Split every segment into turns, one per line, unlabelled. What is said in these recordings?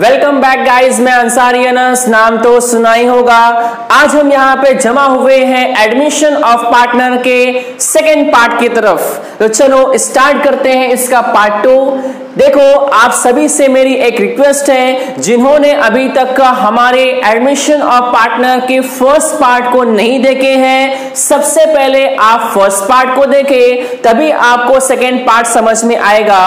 Welcome back guys, मैं अंसारी अनस, नाम तो सुना ही होगा। आज हम यहाँ पे जमा हुए हैं एडमिशन ऑफ पार्टनर के सेकेंड पार्ट की तरफ। तो चलो स्टार्ट करते हैं इसका पार्ट 2। देखो, आप सभी से मेरी एक रिक्वेस्ट है, जिन्होंने अभी तक का हमारे एडमिशन ऑफ पार्टनर के फर्स्ट पार्ट को नहीं देखे हैं, सबसे पहले आप फर्स्ट पार्ट को देखें, तभी आपको सेकेंड पार्ट समझ में आएगा।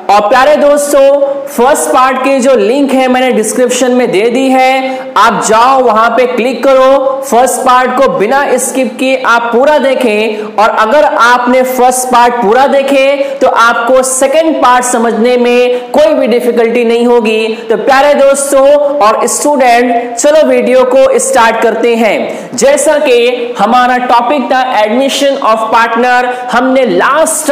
और प्यारे दोस्तों, फर्स्ट पार्ट के जो लिंक है मैंने डिस्क्रिप्शन में दे दी है, आप जाओ वहां पे क्लिक करो। फर्स्ट पार्ट को बिना स्किप किए आप पूरा देखें, और अगर आपने फर्स्ट पार्ट पूरा देखे तो आपको सेकेंड पार्ट समझने में कोई भी डिफिकल्टी नहीं होगी। तो प्यारे दोस्तों और स्टूडेंट, चलो वीडियो को स्टार्ट करते हैं। जैसा कि हमारा टॉपिक था एडमिशन ऑफ पार्टनर, हमने लास्ट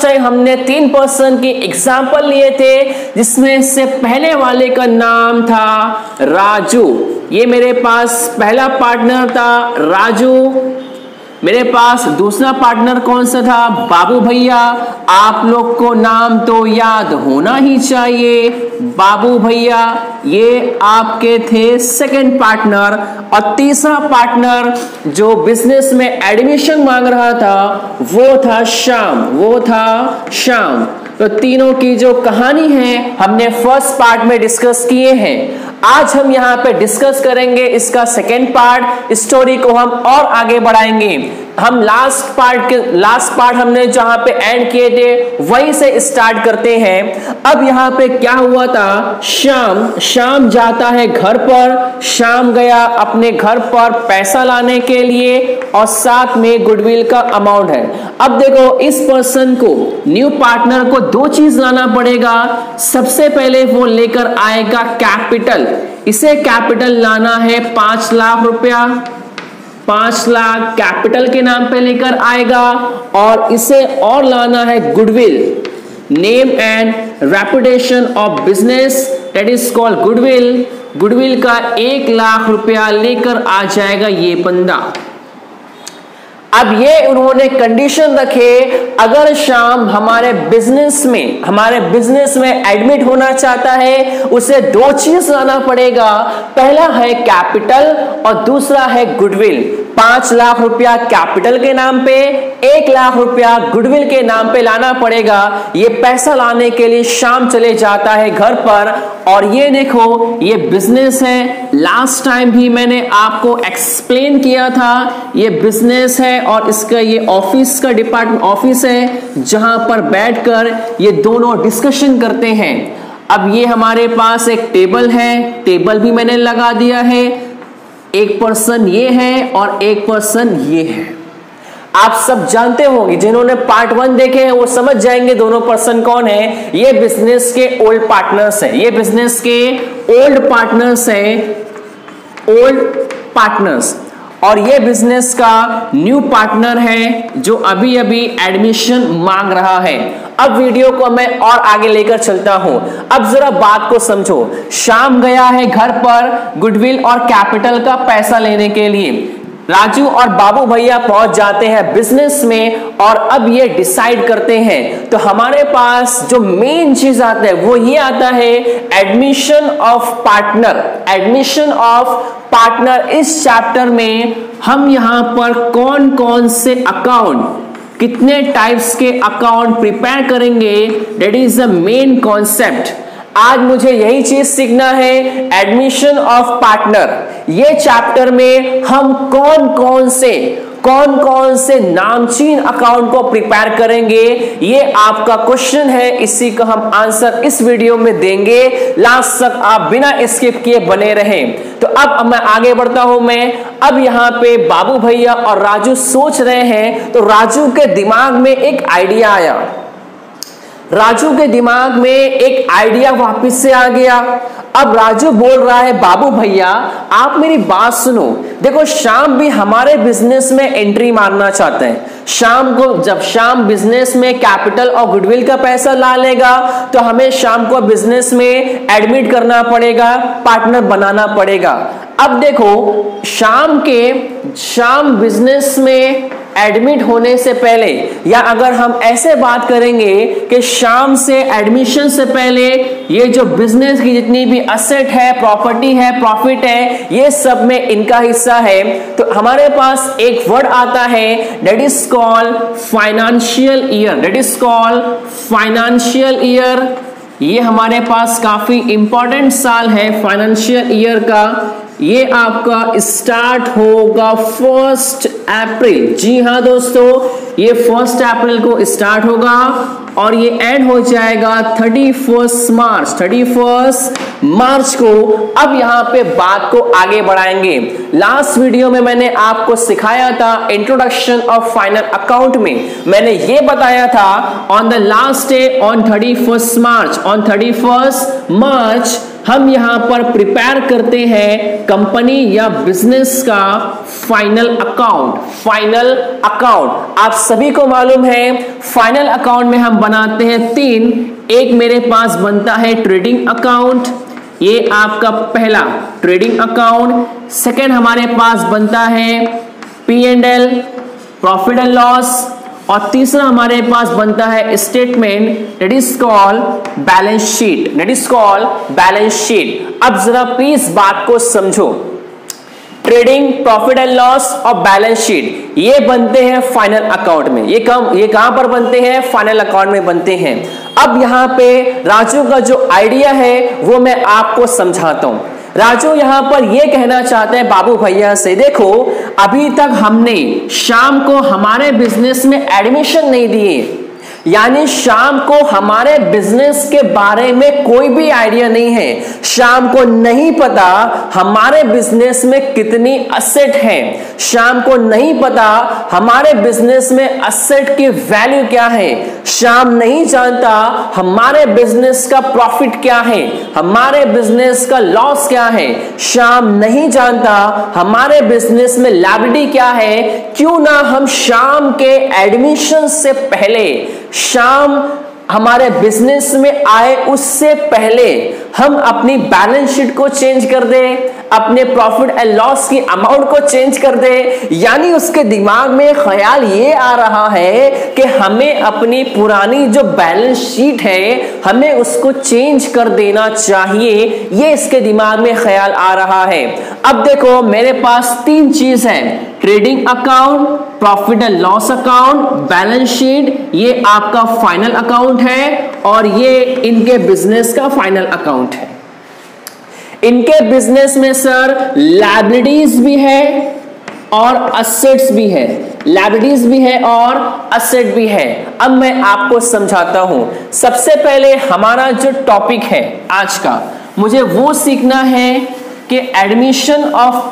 टाइम हमने 3 पर्सन की एग्जांपल लिए थे, जिसमें से पहले वाले का नाम था राजू। ये मेरे पास पहला पार्टनर था राजू। मेरे पास दूसरा पार्टनर कौन सा था? बाबू भैया। आप लोग को नाम तो याद होना ही चाहिए, बाबू भैया। ये आपके थे सेकंड पार्टनर। और तीसरा पार्टनर जो बिजनेस में एडमिशन मांग रहा था वो था श्याम। तो तीनों की जो कहानी है हमने फर्स्ट पार्ट में डिस्कस किए हैं। आज हम यहाँ पे डिस्कस करेंगे इसका सेकेंड पार्ट। स्टोरी को हम और आगे बढ़ाएंगे। हम लास्ट पार्ट हमने जहां पे एंड किए थे वहीं से स्टार्ट करते हैं। अब यहाँ पे क्या हुआ था? श्याम जाता है घर पर। श्याम गया अपने घर पर पैसा लाने के लिए, और साथ में गुडविल का अमाउंट है। अब देखो, इस पर्सन को, न्यू पार्टनर को 2 चीज लाना पड़ेगा। सबसे पहले वो लेकर आएगा कैपिटल। इसे कैपिटल लाना है 5 लाख रुपया। 5 लाख कैपिटल के नाम पे लेकर आएगा। और इसे और लाना है goodwill, name and reputation of business, that is called goodwill. Goodwill का 1 लाख रुपया लेकर आ जाएगा ये बंदा। अब ये उन्होंने कंडीशन रखे, अगर श्याम हमारे बिजनेस में एडमिट होना चाहता है, उसे 2 चीज लाना पड़ेगा। पहला है कैपिटल और दूसरा है गुडविल। 5 लाख रुपया कैपिटल के नाम पे, 1 लाख रुपया गुडविल के नाम पे लाना पड़ेगा। ये पैसा लाने के लिए श्याम चले जाता है घर पर। और ये देखो, ये बिजनेस है। लास्ट टाइम भी मैंने आपको एक्सप्लेन किया था, ये बिजनेस है और इसका ये ऑफिस का डिपार्टमेंट ऑफिस है, जहां पर बैठकर ये दोनों डिस्कशन करते हैं। अब ये हमारे पास एक टेबल है, टेबल भी मैंने लगा दिया है। एक पर्सन ये है और एक पर्सन ये है। आप सब जानते होंगे, जिन्होंने पार्ट 1 देखे हैं वो समझ जाएंगे दोनों पर्सन कौन है। ये बिजनेस के ओल्ड पार्टनर्स हैं, और ये बिजनेस का न्यू पार्टनर है जो अभी एडमिशन मांग रहा है। अब वीडियो को मैं और आगे लेकर चलता हूं। अब जरा बात को समझो। श्याम गया है घर पर गुडविल और कैपिटल का पैसा लेने के लिए। राजू और बाबू भैया पहुंच जाते हैं बिजनेस में, और अब ये डिसाइड करते हैं। तो हमारे पास जो मेन चीज आता है वो ये आता है, एडमिशन ऑफ पार्टनर। इस चैप्टर में हम यहां पर कौन कौन से अकाउंट, कितने टाइप्स के अकाउंट प्रिपेयर करेंगे, that is the main concept. आज मुझे यही चीज सीखना है, एडमिशन ऑफ पार्टनर। ये चैप्टर में हम कौन कौन से नामचीन अकाउंट को प्रिपेयर करेंगे, ये आपका क्वेश्चन है। इसी का हम आंसर इस वीडियो में देंगे। लास्ट तक आप बिना स्किप किए बने रहें। तो अब मैं आगे बढ़ता हूं। अब यहाँ पे बाबू भैया और राजू सोच रहे हैं, तो राजू के दिमाग में एक आइडिया आया। राजू के दिमाग में एक आइडिया वापस से आ गया। अब राजू बोल रहा है, बाबू भैया आप मेरी बात सुनो। देखो, श्याम भी हमारे बिजनेस में एंट्री मारना चाहते हैं। श्याम को, जब श्याम बिजनेस में कैपिटल और गुडविल का पैसा ला लेगा, तो हमें श्याम को बिजनेस में एडमिट करना पड़ेगा, पार्टनर बनाना पड़ेगा। अब देखो, श्याम बिजनेस में एडमिट होने से पहले, या अगर हम ऐसे बात करेंगे कि शाम से एडमिशन से पहले ये जो बिजनेस की जितनी भी असेट है, प्रॉपर्टी है, प्रॉफिट है, ये सब में इनका हिस्सा है। तो हमारे पास एक वर्ड आता है that is called financial year, that is called financial year. ये हमारे पास काफी इंपॉर्टेंट साल है फाइनेंशियल ईयर का। ये आपका स्टार्ट होगा 1 अप्रैल। जी हाँ दोस्तों, ये 1 अप्रैल को स्टार्ट होगा और ये एंड हो जाएगा 31 मार्च को। अब यहाँ पे बात को आगे बढ़ाएंगे। लास्ट वीडियो में मैंने आपको सिखाया था इंट्रोडक्शन ऑफ फाइनल अकाउंट में, मैंने ये बताया था on the last day on 31 मार्च हम यहां पर प्रिपेयर करते हैं कंपनी या बिजनेस का फाइनल अकाउंट। आप सभी को मालूम है फाइनल अकाउंट में हम बनाते हैं 3। एक मेरे पास बनता है ट्रेडिंग अकाउंट, ये आपका पहला ट्रेडिंग अकाउंट। सेकेंड हमारे पास बनता है P&L, प्रॉफिट एंड लॉस, और तीसरा हमारे पास बनता है statement, that is called balance sheet. अब जरा प्लीज बात को समझो। ट्रेडिंग, प्रॉफिट एंड लॉस और बैलेंस शीट ये बनते हैं फाइनल अकाउंट में। ये कहां पर बनते हैं? फाइनल अकाउंट में बनते हैं। अब यहां पे राजू का जो आइडिया है वो मैं आपको समझाता हूं। राजू यहां पर यह कहना चाहते हैं बाबू भैया से, देखो अभी तक हमने शाम को हमारे बिजनेस में एडमिशन नहीं दिए, यानी शाम को हमारे बिजनेस के बारे में कोई भी आइडिया नहीं है। शाम को नहीं पता हमारे बिजनेस में कितनी असेट है, शाम को नहीं पता हमारे बिजनेस में असेट की वैल्यू क्या है, शाम नहीं जानता हमारे बिजनेस का प्रॉफिट क्या है, हमारे बिजनेस का लॉस क्या है, शाम नहीं जानता हमारे बिजनेस में लायबिलिटी क्या है। क्यों ना हम शाम के एडमिशन से पहले, शाम हमारे बिजनेस में आए उससे पहले हम अपनी बैलेंस शीट को चेंज कर दे, अपने प्रॉफिट एंड लॉस की अमाउंट को चेंज कर दे। यानी उसके दिमाग में ख्याल ये आ रहा है कि हमें अपनी पुरानी जो बैलेंस शीट है हमें उसको चेंज कर देना चाहिए, ये इसके दिमाग में ख्याल आ रहा है। अब देखो मेरे पास 3 चीज है, trading account, profit and loss account, balance sheet, ये आपका फाइनल अकाउंट है और ये इनके बिजनेस का फाइनल अकाउंट है। इनके बिजनेस में सर लायबिलिटीज भी है और असेट्स भी है, लायबिलिटीज भी है और असेट भी है। अब मैं आपको समझाता हूं। सबसे पहले हमारा जो टॉपिक है आज का, मुझे वो सीखना है कि एडमिशन ऑफ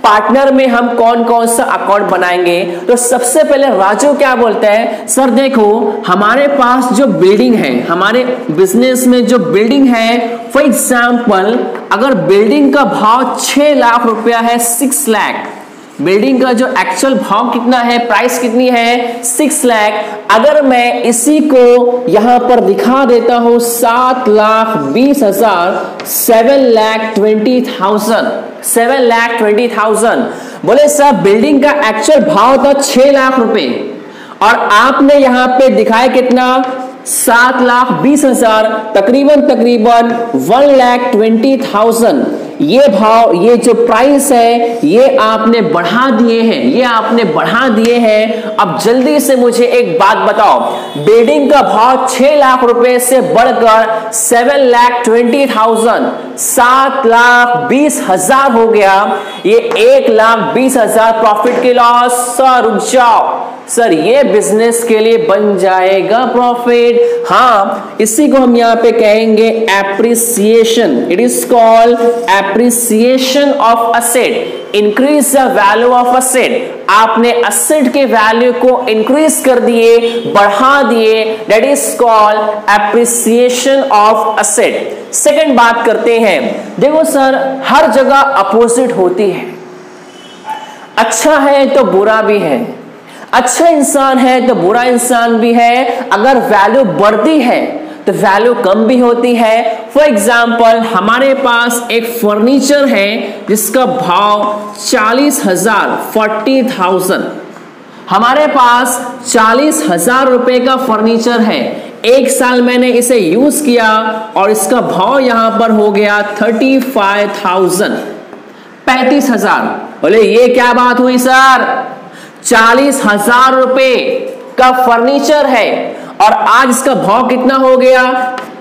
पार्टनर में हम कौन कौन सा अकाउंट बनाएंगे। तो सबसे पहले राजू क्या बोलता है, सर देखो हमारे पास जो बिल्डिंग है, हमारे बिजनेस में जो बिल्डिंग है, फॉर एग्जांपल अगर बिल्डिंग का भाव 6 लाख रुपया है, 6 लाख, बिल्डिंग का जो एक्चुअल भाव कितना है, प्राइस कितनी है, 6 लाख। अगर मैं इसी को यहां पर दिखा देता हूं 7,20,000, 7,20,000, बोले सर बिल्डिंग का एक्चुअल भाव था 6 लाख रुपए और आपने यहां पे दिखाया कितना, 7,20,000, तकरीबन 1,20,000। ये भाव, ये जो प्राइस है ये आपने बढ़ा दिए हैं। अब जल्दी से मुझे एक बात बताओ, बिल्डिंग का भाव 6 लाख रुपए से बढ़कर 7,20,000, 7,20,000 हो गया। ये 1,20,000 प्रॉफिट के लॉस। सर रुक जाओ, सर ये बिजनेस के लिए बन जाएगा प्रॉफिट। हाँ, इसी को हम यहां पे कहेंगे appreciation. It is called appreciation of asset, increase the value of asset. आपने असेट के वैल्यू को इंक्रीज कर दिए, बढ़ा दिए, that is called appreciation of asset. Second बात करते हैं, देखो सर हर जगह अपोजिट होती है, अच्छा है तो बुरा भी है, अच्छा इंसान है तो बुरा इंसान भी है। अगर वैल्यू बढ़ती है तो वैल्यू कम भी होती है। फॉर एग्जाम्पल हमारे पास एक फर्नीचर है जिसका भाव 40,000 40,000, हमारे पास 40,000 रुपए का फर्नीचर है। एक साल मैंने इसे यूज किया और इसका भाव यहां पर हो गया 35,000 35,000। बोले ये क्या बात हुई सर, 40,000 रुपए का फर्नीचर है और आज इसका भाव कितना हो गया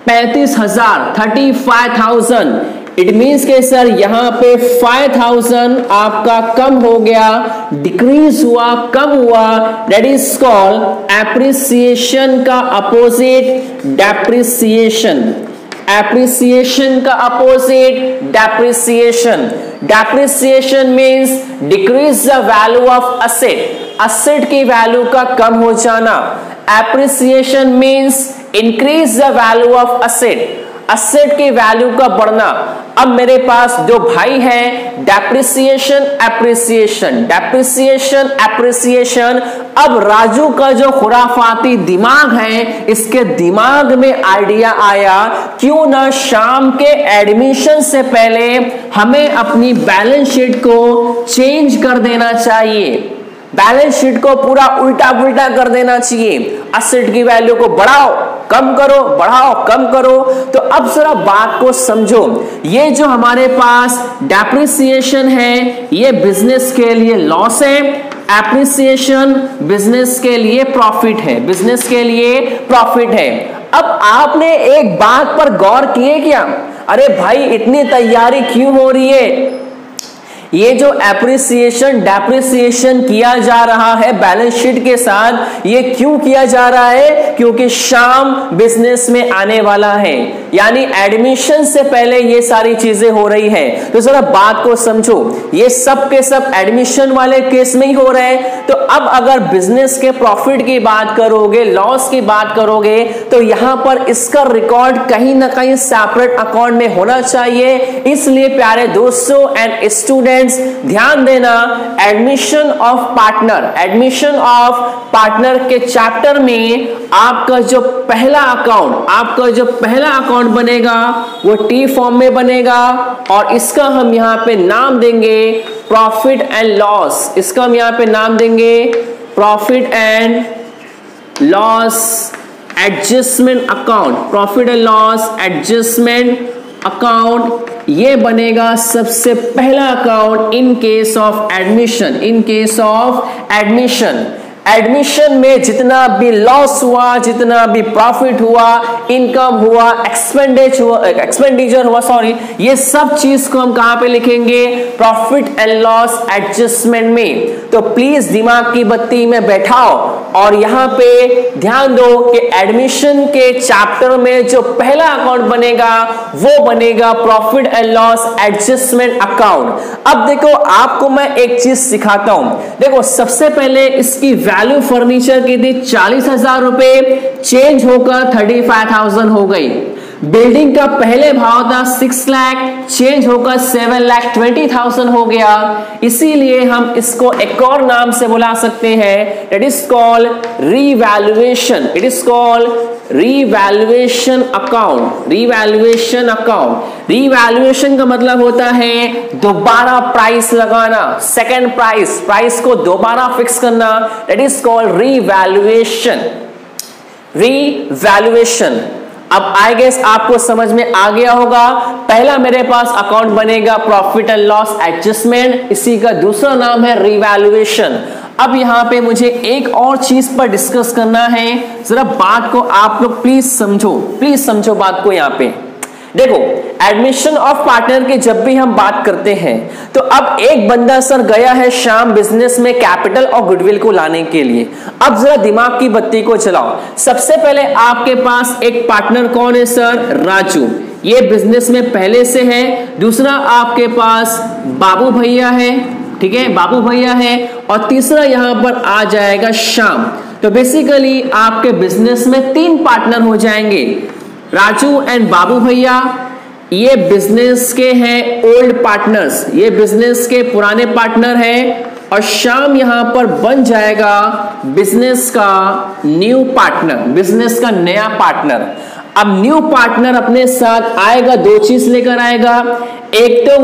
35,000 35,000। इट मीन्स के सर यहां पे 5,000 आपका कम हो गया, डिक्रीज हुआ, कम हुआ। दैट इज कॉल्ड एप्रिसिएशन का अपोजिट डेप्रिसिएशन। एप्रिसिएशन का opposite depreciation. Depreciation means decrease the value of asset, asset की वैल्यू का कम हो जाना। Appreciation means increase the value of asset, asset की वैल्यू का बढ़ना। अब मेरे पास जो भाई है डेप्रिसिएशन एप्रिसिएशन, डेप्रिसिएशन एप्रिसिएशन। अब राजू का जो खुराफाती दिमाग है, इसके दिमाग में आइडिया आया क्यों ना शाम के एडमिशन से पहले हमें अपनी बैलेंस शीट को चेंज कर देना चाहिए, बैलेंस शीट को पूरा उल्टा पुल्टा कर देना चाहिए। असेट की वैल्यू को बढ़ाओ कम करो, बढ़ाओ कम करो। तो अब जरा बात को समझो, ये जो हमारे पास डेप्रिसिएशन है ये बिजनेस के लिए लॉस है, एप्रिसिएशन बिजनेस के लिए प्रॉफिट है, बिजनेस के लिए प्रॉफिट है। अब आपने एक बात पर गौर किए क्या, अरे भाई इतनी तैयारी क्यों हो रही है, ये जो एप्रिसिएशन डेप्रिसिएशन किया जा रहा है बैलेंस शीट के साथ, ये क्यों किया जा रहा है, क्योंकि शाम बिजनेस में आने वाला है, यानी एडमिशन से पहले ये सारी चीजें हो रही है। तो जरा बात को समझो, ये सब के सब एडमिशन वाले केस में ही हो रहे हैं। तो अब अगर बिजनेस के प्रॉफिट की बात करोगे, लॉस की बात करोगे, तो यहां पर इसका रिकॉर्ड कहीं ना कहीं सेपरेट अकाउंट में होना चाहिए। इसलिए प्यारे दोस्तों एंड स्टूडेंट ध्यान देना, admission of partner, admission of partner के चैप्टर में आपका जो पहला अकाउंट बनेगा वो टी फॉर्म में बनेगा और इसका हम यहां पे नाम देंगे प्रॉफिट एंड लॉस। इसका हम यहां पे नाम देंगे profit and loss adjustment account, profit and loss adjustment account. ये बनेगा सबसे पहला account in case of admission, in case of admission. Admission में जितना भी लॉस हुआ, जितना भी प्रॉफिट हुआ, इनकम हुआ, एक्सपेंडिचर हुआ, सॉरी, ये सब चीज को हम कहां पे लिखेंगे, प्रॉफिट एंड लॉस एडजस्टमेंट में। तो प्लीज दिमाग की बत्ती में बैठाओ और यहां पे ध्यान दो कि एडमिशन के चैप्टर में जो पहला अकाउंट बनेगा वो बनेगा profit and loss adjustment account. अब देखो आपको मैं एक चीज सिखाता हूं, देखो सबसे पहले इसकी वैल्यू फर्नीचर की थी 40,000 रुपए, चेंज होकर 35,000 हो गई। बिल्डिंग का पहले भाव था 6 लाख, चेंज होकर 7,20,000 हो गया। इसीलिए हम इसको एक और नाम से बुला सकते हैं, it is called revaluation, it is called revaluation account, revaluation account. Revaluation का मतलब होता है दोबारा प्राइस लगाना, सेकंड प्राइस को दोबारा फिक्स करना, that is called revaluation, revaluation. अब आई गेस आपको समझ में आ गया होगा। पहला मेरे पास अकाउंट बनेगा प्रॉफिट एंड लॉस एडजस्टमेंट, इसी का दूसरा नाम है रीवैल्यूएशन। अब यहां पे मुझे एक और चीज पर डिस्कस करना है, जरा बात को आप लोग प्लीज समझो बात को। यहां पे देखो एडमिशन ऑफ पार्टनर की जब भी हम बात करते हैं तो अब एक बंदा सर गया है शाम बिजनेस में कैपिटल और गुडविल को लाने के लिए। अब जरा दिमाग की बत्ती को चलाओ। सबसे पहले आपके पास एक पार्टनर कौन है सर, राजू, ये बिजनेस में पहले से है। दूसरा आपके पास बाबू भैया है, ठीक है, बाबू भैया है। और तीसरा यहां पर आ जाएगा श्याम। तो बेसिकली आपके बिजनेस में 3 पार्टनर हो जाएंगे, राजू एंड बाबू भैया। ये बिजनेस के हैं ओल्ड पार्टनर्स, ये बिजनेस के पुराने पार्टनर हैं। और श्याम यहां पर बन जाएगा बिजनेस का न्यू पार्टनर, बिजनेस का नया पार्टनर। अब न्यू पार्टनर अपने साथ आएगा, दो चीज लेकर आएगा, एक तो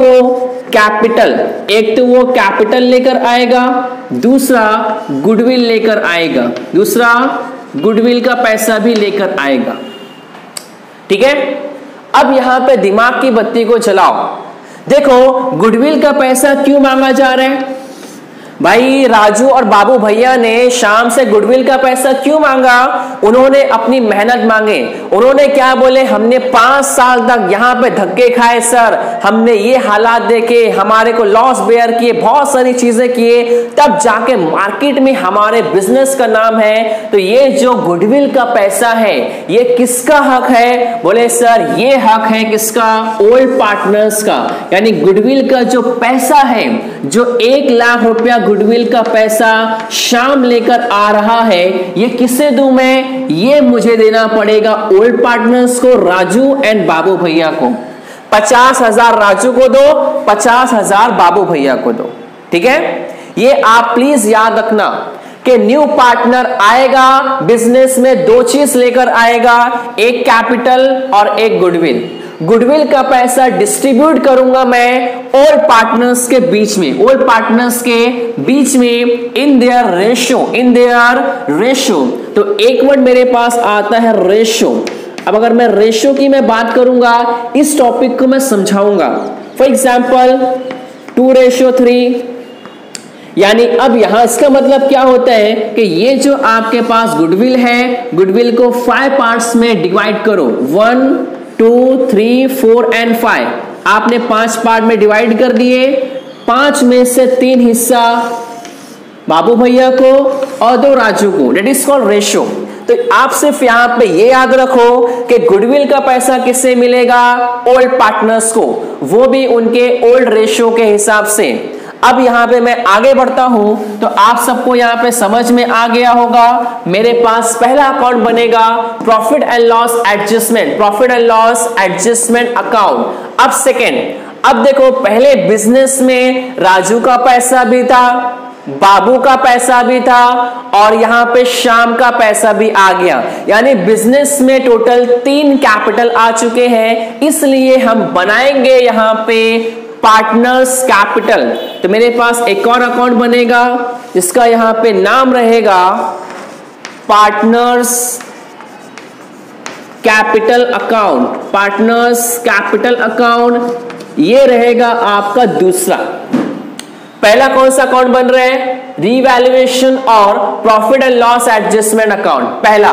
वो कैपिटल लेकर आएगा, दूसरा गुडविल लेकर आएगा, दूसरा गुडविल का पैसा भी लेकर आएगा। ठीक है, अब यहां पे दिमाग की बत्ती को चलाओ। देखो गुडविल का पैसा क्यों मांगा जा रहा है भाई? राजू और बाबू भैया ने शाम से गुडविल का पैसा क्यों मांगा? उन्होंने अपनी मेहनत मांगे। उन्होंने क्या बोले, हमने 5 साल तक यहाँ पे धक्के खाए सर, हमने ये हालात देखे, हमारे को लॉस बेयर किए, बहुत सारी चीजें किए, तब जाके मार्केट में हमारे बिजनेस का नाम है। तो ये जो गुडविल का पैसा है ये किसका हक है? बोले सर ये हक है किसका? ओल्ड पार्टनर्स का। यानी गुडविल का जो पैसा है, जो 1 लाख रुपया गुडविल का पैसा शाम लेकर आ रहा है, ये किसे दूं मैं? ये मुझे देना पड़ेगा ओल्ड पार्टनर्स को, राजू एंड बाबू भैया को। 50,000 राजू को दो, 50,000 बाबू भैया को दो। ठीक है, ये आप प्लीज याद रखना कि न्यू पार्टनर आएगा बिजनेस में, दो चीज लेकर आएगा, एक कैपिटल और एक गुडविल। गुडविल का पैसा डिस्ट्रीब्यूट करूंगा मैं ओल्ड पार्टनर्स के बीच में, इन देयर रेशियो। तो एक वर्ड मेरे पास आता है रेशियो। अब अगर मैं रेशियो की मैं बात करूंगा, इस टॉपिक को मैं समझाऊंगा। फॉर एग्जाम्पल 2:3, यानी अब यहां इसका मतलब क्या होता है कि ये जो आपके पास गुडविल है, गुडविल को 5 पार्ट्स में डिवाइड करो, 1, 2, 3, 4 एंड 5। आपने 5 पार्ट में डिवाइड कर दिए, 5 में से 3 हिस्सा बाबू भैया को और 2 राजू को। That is called ratio. तो आप सिर्फ यहां पे ये याद रखो कि गुडविल का पैसा किससे मिलेगा? ओल्ड पार्टनर्स को, वो भी उनके ओल्ड रेशियो के हिसाब से। अब यहां पे मैं आगे बढ़ता हूं तो आप सबको यहां पे समझ में आ गया होगा। मेरे पास पहला अकाउंट बनेगा profit and loss adjustment account. अब सेकेंड, अब देखो पहले बिजनेस में राजू का पैसा भी था, बाबू का पैसा भी था और यहां पे श्याम का पैसा भी आ गया। यानी बिजनेस में टोटल 3 कैपिटल आ चुके हैं, इसलिए हम बनाएंगे यहां पे पार्टनर्स कैपिटल। तो मेरे पास एक और अकाउंट बनेगा जिसका यहां पे नाम रहेगा पार्टनर्स कैपिटल अकाउंट। ये रहेगा आपका दूसरा। पहला कौन सा अकाउंट बन रहा है? रीवैल्यूएशन और profit and loss adjustment account पहला।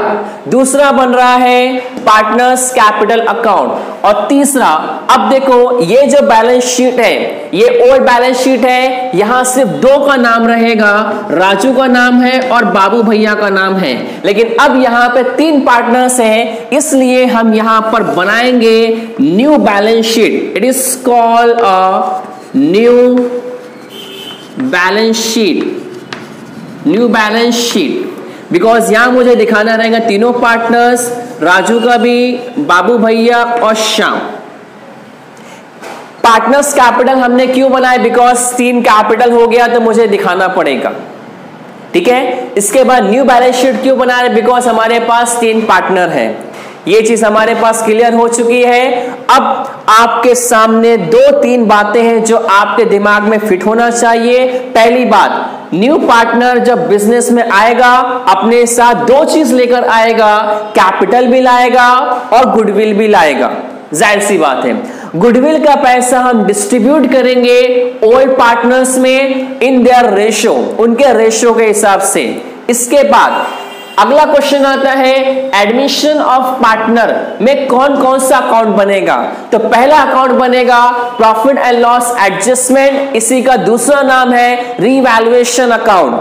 दूसरा बन रहा है पार्टनर्स कैपिटल अकाउंट। और तीसरा, अब देखो ये जो बैलेंस शीट है ये ओल्ड बैलेंस शीट है, यहां सिर्फ 2 का नाम रहेगा, राजू का नाम है और बाबू भैया का नाम है। लेकिन अब यहां पे 3 पार्टनर्स हैं, इसलिए हम यहां पर बनाएंगे new balance sheet. It is called a new balance sheet because यहां मुझे दिखाना रहेगा तीनों पार्टनर्स, राजू का भी, बाबू भैया और श्याम। पार्टनर्स कैपिटल हमने क्यों बनाया? बिकॉज 3 कैपिटल हो गया तो मुझे दिखाना पड़ेगा। ठीक है, इसके बाद न्यू बैलेंस शीट क्यों बना रहे? बिकॉज हमारे पास 3 पार्टनर हैं। ये चीज हमारे पास क्लियर हो चुकी है। अब आपके सामने 2-3 बातें हैं जो आपके दिमाग में फिट होना चाहिए। पहली बात, न्यू पार्टनर जब बिजनेस में आएगा अपने साथ 2 चीज लेकर आएगा, कैपिटल भी लाएगा और गुडविल भी लाएगा। जाहिर सी बात है, गुडविल का पैसा हम डिस्ट्रीब्यूट करेंगे ओल्ड पार्टनर्स में इन देयर रेशियो, उनके रेशियो के हिसाब से। इसके बाद अगला क्वेश्चन आता है एडमिशन ऑफ पार्टनर में कौन कौन सा अकाउंट बनेगा? तो पहला अकाउंट बनेगा प्रॉफिट एंड लॉस एडजस्टमेंट, इसी का दूसरा नाम है रीवैल्यूएशन अकाउंट।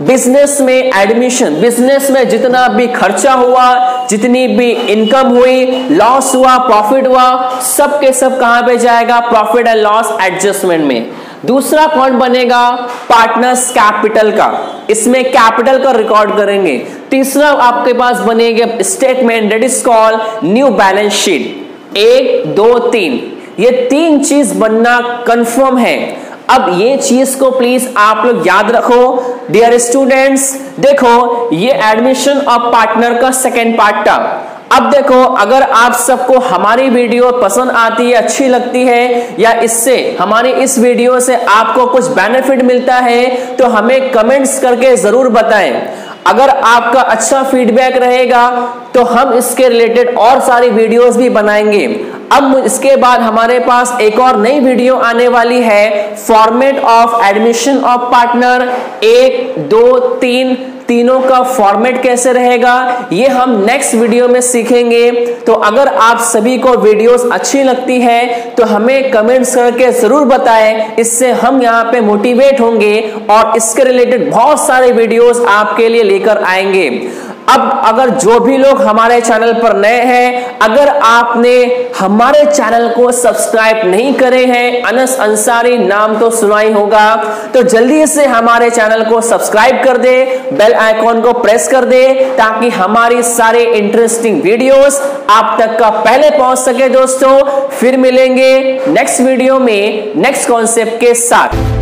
बिजनेस में एडमिशन, बिजनेस में जितना भी खर्चा हुआ, जितनी भी इनकम हुई, लॉस हुआ, प्रॉफिट हुआ, सब के सब कहां पे जाएगा? प्रॉफिट एंड लॉस एडजस्टमेंट में। दूसरा अकाउंट बनेगा पार्टनर्स कैपिटल का, इसमें कैपिटल का रिकॉर्ड करेंगे। तीसरा आपके पास बनेगा statement, that is called new balance sheet. 1, 2, 3 ये 3 चीज बनना कंफर्म है। अब ये चीज को प्लीज आप लोग याद रखो डियर स्टूडेंट्स। देखो ये एडमिशन ऑफ पार्टनर का सेकेंड पार्ट था। अब देखो, अगर आप सबको हमारी वीडियो पसंद आती है, अच्छी लगती है, या इससे हमारी इस वीडियो से आपको कुछ बेनिफिट मिलता है, तो हमें कमेंट्स करके जरूर बताएं। अगर आपका अच्छा फीडबैक रहेगा तो हम इसके रिलेटेड और सारी वीडियोस भी बनाएंगे। अब इसके बाद हमारे पास एक और नई वीडियो आने वाली है, format of admission of partner 1, 2, 3 तीनों का फॉर्मेट कैसे रहेगा, ये हम नेक्स्ट वीडियो में सीखेंगे। तो अगर आप सभी को वीडियोस अच्छी लगती है तो हमें कमेंट्स करके जरूर बताएं, इससे हम यहाँ पे मोटिवेट होंगे और इसके रिलेटेड बहुत सारे वीडियोस आपके लिए लेकर आएंगे। अब अगर जो भी लोग हमारे चैनल पर नए हैं, अगर आपने हमारे चैनल को सब्सक्राइब नहीं करे हैं, अनस अंसारी नाम तो सुना ही होगा, तो जल्दी से हमारे चैनल को सब्सक्राइब कर दे, बेल आइकॉन को प्रेस कर दे, ताकि हमारी सारे इंटरेस्टिंग वीडियोस आप तक का पहले पहुंच सके। दोस्तों, फिर मिलेंगे नेक्स्ट वीडियो में नेक्स्ट कॉन्सेप्ट के साथ।